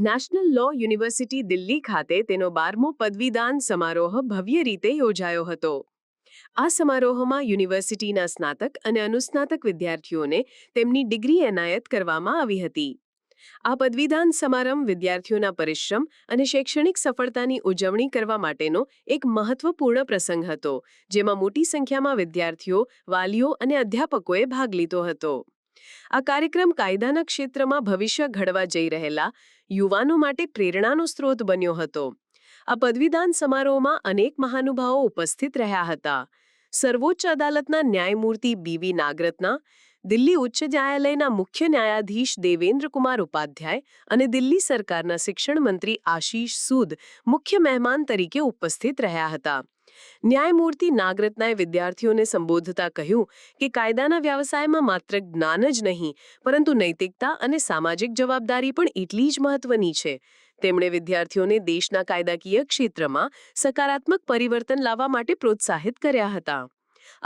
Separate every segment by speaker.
Speaker 1: National law university Delhi ખાતે તેનો 12મો પદવીદાન સમારોહ ભવ્ય રીતે યોજાયો હતો. આ સમારોહમાં યુનિવર્સિટીના સ્નાતક અને અનુસ્નાતક વિદ્યાર્થીઓને તેમની ડિગ્રી એનાયત કરવામાં આવી હતી. આ પદવીદાન સમારંભ વિદ્યાર્થીઓના પરિશ્રમ અને શૈક્ષણિક સફળતાની ઉજવણી કરવા માટેનો એક મહત્વપૂર્ણ પ્રસંગ હતો, જેમાં મોટી સંખ્યામાં વિદ્યાર્થીઓ, વાલીઓ અને અધ્યાપકોએ ભાગ લીધો હતો. આ કાર્યક્રમ કાયદાના ક્ષેત્રમાં ભવિષ્ય ઘડવા જઈ રહેલા યુવાનો માટે પ્રેરણાનો સ્ત્રોત બન્યો હતો. આ પદવીદાન સમારોહમાં અનેક મહાનુભાવો ઉપસ્થિત રહ્યા હતા. સર્વોચ્ચ અદાલતના ન્યાયમૂર્તિ બી.વી. નાગરત્ના, દિલ્હી ઉચ્ચ ન્યાયાલયના મુખ્ય ન્યાયાધીશ દેવેન્દ્ર કુમાર ઉપાધ્યાય અને દિલ્હી સરકારના શિક્ષણ મંત્રી આશીષ સૂદ મુખ્ય મહેમાન તરીકે ઉપસ્થિત રહ્યા હતા. ન્યાયમૂર્તિ નાગરત્નાએ વિદ્યાર્થીઓને સંબોધતા કહ્યું કે કાયદાના વ્યવસાયમાં માત્ર જ્ઞાન જ નહીં, પરંતુ નૈતિકતા અને સામાજિક જવાબદારી પણ એટલી જ મહત્વની છે. તેમણે વિદ્યાર્થીઓને દેશના કાયદાકીય ક્ષેત્રમાં સકારાત્મક પરિવર્તન લાવવા માટે પ્રોત્સાહિત કર્યા હતા.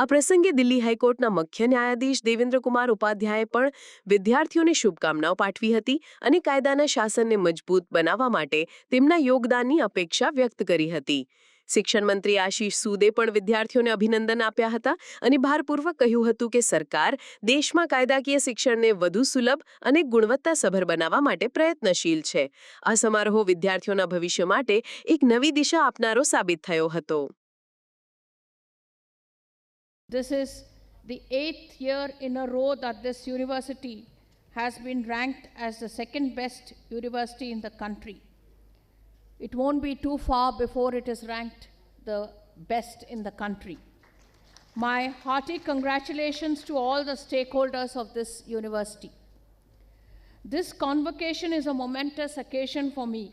Speaker 1: આ પ્રસંગે દિલ્હી હાઈકોર્ટના મુખ્ય ન્યાયાધીશ દેવેન્દ્ર કુમાર ઉપાધ્યાયે પણ વિદ્યાર્થીઓને શુભકામનાઓ પાઠવી હતી અને કાયદાના શાસનને મજબૂત બનાવવા માટે તેમના યોગદાનની અપેક્ષા વ્યક્ત કરી હતી. શિક્ષણ મંત્રી આશીષ સૂદે પણ વિદ્યાર્થીઓને અભિનંદન આપ્યા હતા અને ભારપૂર્વક કહ્યું હતું કે સરકાર દેશમાં કાયદાકીય શિક્ષણને વધુ સુલભ અને ગુણવત્તાસભર બનાવવા માટે પ્રયત્નશીલ છે. આ સમારોહ વિદ્યાર્થીઓના ભવિષ્ય માટે એક નવી દિશા આપનારો સાબિત થયો હતો.
Speaker 2: This is the 8th year in a row that this university has been ranked as the second best university in the country. It won't be too far before it is ranked the best in the country. My hearty congratulations to all the stakeholders of this university. This convocation is a momentous occasion for me.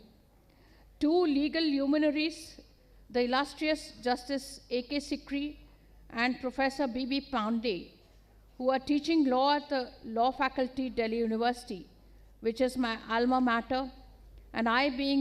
Speaker 2: Two legal luminaries, the illustrious Justice A.K. Sikri and Professor B.B. Pandey, who are teaching law at the Law Faculty, Delhi University, which is my alma mater, and I being